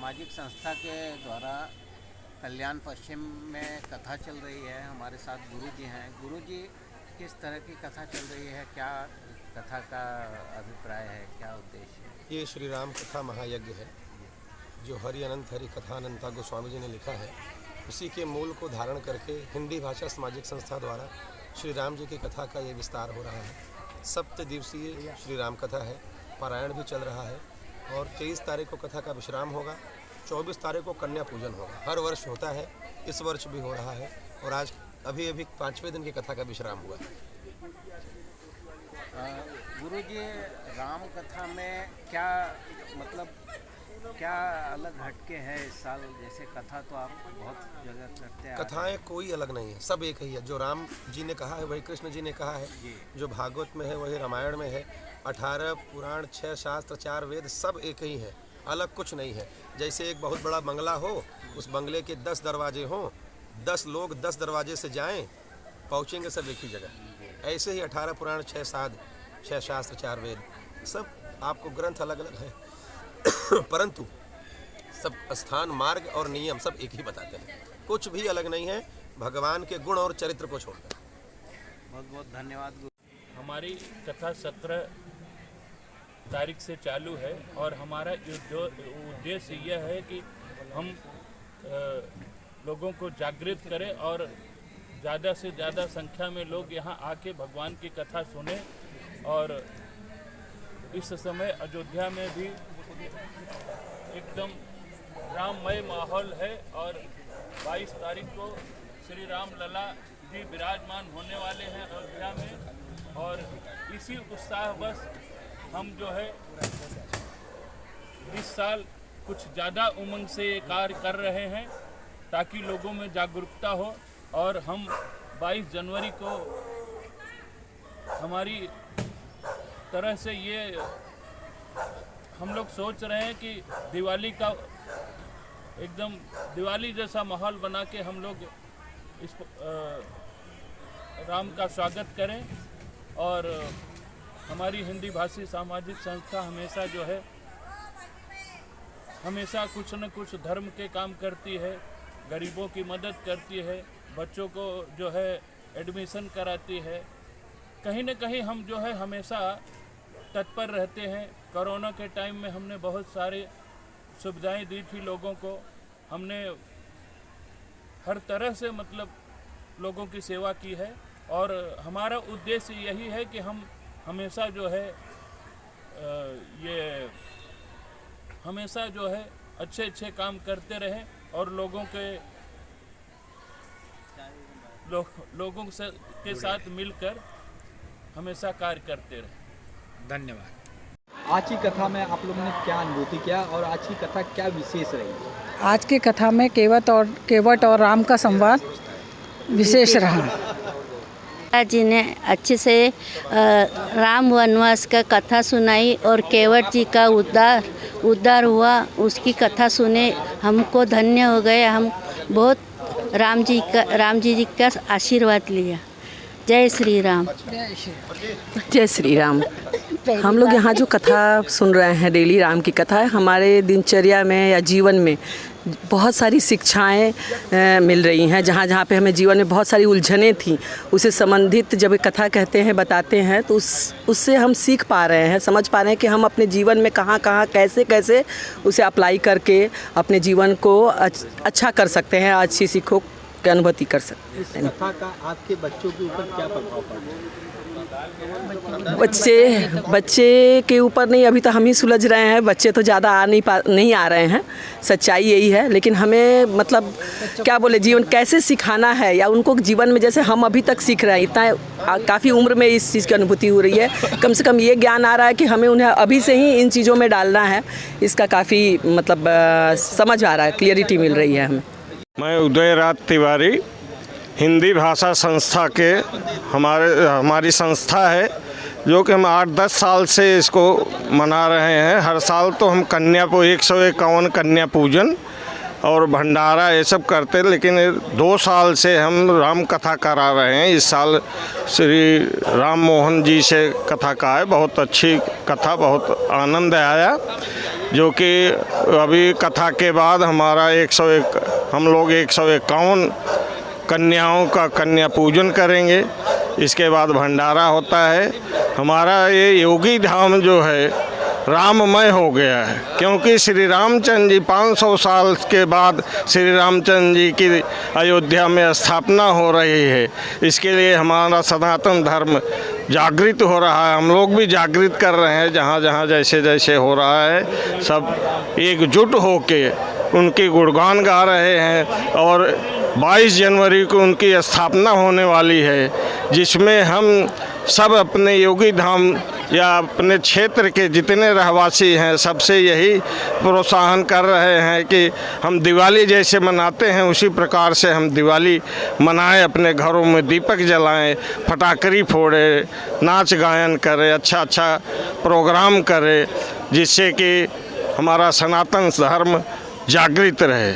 सामाजिक संस्था के द्वारा कल्याण पश्चिम में कथा चल रही है। हमारे साथ गुरुजी हैं। गुरुजी, किस तरह की कथा चल रही है? क्या कथा का अभिप्राय है? क्या उद्देश्य है? ये श्री राम कथा महायज्ञ है जो हरि अनंत हरि कथा अनंता गोस्वामी जी ने लिखा है। उसी के मूल को धारण करके हिंदी भाषा सामाजिक संस्था द्वारा श्री राम जी की कथा का ये विस्तार हो रहा है। 7 दिवसीय श्री राम कथा है। पारायण भी चल रहा है और 23 तारीख को कथा का विश्राम होगा। 24 तारीख को कन्या पूजन होगा। हर वर्ष होता है, इस वर्ष भी हो रहा है और आज अभी 5वें दिन की कथा का विश्राम हुआ है। गुरुजी, राम कथा में क्या क्या अलग हटके है इस साल? जैसे कथा तो आप बहुत जगह करते हैं। कथाएं कोई अलग नहीं है, सब एक ही है। जो राम जी ने कहा है वही कृष्ण जी ने कहा है। जो भागवत में है वही रामायण में है। 18 पुराण, 6 शास्त्र, 4 वेद सब एक ही है, अलग कुछ नहीं है। जैसे एक बहुत बड़ा बंगला हो, उस बंगले के 10 दरवाजे हों, 10 लोग 10 दरवाजे से जाएं, पहुँचेंगे सब एक ही जगह। ऐसे ही 18 पुराण, 6 शास्त्र, 4 वेद, सब आपको ग्रंथ अलग अलग हैं परंतु सब स्थान, मार्ग और नियम सब एक ही बताते हैं। कुछ भी अलग नहीं है, भगवान के गुण और चरित्र को छोड़कर। बहुत बहुत धन्यवाद। हमारी कथा 17 तारीख से चालू है और हमारा उद्देश्य यह है कि हम लोगों को जागृत करें और ज़्यादा से ज़्यादा संख्या में लोग यहाँ आके भगवान की कथा सुने। और इस समय अयोध्या में भी एकदम राममय माहौल है और 22 तारीख को श्री राम लला जी विराजमान होने वाले हैं अयोध्या में। और इसी उत्साहवश हम जो है इस साल कुछ ज़्यादा उमंग से ये कार्य कर रहे हैं ताकि लोगों में जागरूकता हो। और हम 22 जनवरी को हमारी तरह से ये हम लोग सोच रहे हैं कि दिवाली का एकदम दिवाली जैसा माहौल बना के हम लोग इस राम का स्वागत करें। और हमारी हिंदी भाषी सामाजिक संस्था हमेशा जो है हमेशा कुछ न कुछ धर्म के काम करती है, गरीबों की मदद करती है, बच्चों को जो है एडमिशन कराती है। कहीं न कहीं हम जो है हमेशा तत्पर रहते हैं। कोरोना के टाइम में हमने बहुत सारे सुविधाएं दी थी लोगों को। हमने हर तरह से लोगों की सेवा की है और हमारा उद्देश्य यही है कि हम हमेशा जो है अच्छे काम करते रहें और लोगों के साथ मिलकर हमेशा कार्य करते रहें। धन्यवाद। आज की कथा में आप लोगों ने क्या अनुभूति किया और आज की कथा क्या विशेष रही? आज की कथा में केवट और राम का संवाद विशेष रहा। जी ने अच्छे से राम वनवास का कथा सुनाई और केवट जी का उद्धार हुआ, उसकी कथा सुने हमको धन्य हो गए। हम बहुत राम जी का आशीर्वाद लिया। जय श्री राम। जय श्री राम। हम लोग यहाँ जो कथा सुन रहे हैं, डेली राम की कथा है, हमारे दिनचर्या में या जीवन में बहुत सारी शिक्षाएं मिल रही हैं। जहाँ जहाँ पे हमें जीवन में बहुत सारी उलझनें थी, उससे संबंधित जब कथा कहते हैं, बताते हैं, तो उससे हम सीख पा रहे हैं, समझ पा रहे हैं कि हम अपने जीवन में कहाँ कैसे उसे अप्लाई करके अपने जीवन को अच्छा कर सकते हैं, अच्छी सीखों की अनुभूति कर सकते हैं। इस कथा का आपके बच्चों के ऊपर क्या प्रभाव पड़ा? बच्चे के ऊपर नहीं, अभी तो हम ही सुलझ रहे हैं। बच्चे तो ज़्यादा नहीं आ रहे हैं, सच्चाई यही है। लेकिन हमें क्या बोले, जीवन कैसे सिखाना है या उनको जीवन में, जैसे हम अभी तक सीख रहे हैं, इतना काफ़ी उम्र में इस चीज़ की अनुभूति हो रही है। कम से कम ये ज्ञान आ रहा है कि हमें उन्हें अभी से ही इन चीज़ों में डालना है। इसका काफ़ी समझ आ रहा है, क्लियरिटी मिल रही है हमें। मैं उदयराज तिवारी, हिंदी भाषा संस्था के हमारी संस्था है जो कि हम 8-10 साल से इसको मना रहे हैं। हर साल तो हम 151 कन्या पूजन और भंडारा ये सब करते, लेकिन 2 साल से हम राम कथा करा रहे हैं। इस साल श्री राम मोहन जी से कथा का है। बहुत अच्छी कथा, बहुत आनंद आया जो कि अभी कथा के बाद हमारा 101 हम लोग 151 कन्याओं का कन्या पूजन करेंगे। इसके बाद भंडारा होता है। हमारा ये योगी धाम जो है राममय हो गया है, क्योंकि श्री रामचंद्र जी 500 साल के बाद श्री रामचंद्र जी की अयोध्या में स्थापना हो रही है। इसके लिए हमारा सनातन धर्म जागृत हो रहा है। हम लोग भी जागृत कर रहे हैं, जहाँ जहाँ जैसे जैसे हो रहा है सब एकजुट होके उनकी गुणगान गा रहे हैं। और 22 जनवरी को उनकी स्थापना होने वाली है, जिसमें हम सब अपने योगी धाम या अपने क्षेत्र के जितने रहवासी हैं सबसे यही प्रोत्साहन कर रहे हैं कि हम दिवाली जैसे मनाते हैं उसी प्रकार से हम दिवाली मनाएं, अपने घरों में दीपक जलाएं, फटाकरी फोड़े, नाच गायन करें, अच्छा प्रोग्राम करें, जिससे कि हमारा सनातन धर्म जागृत रहे।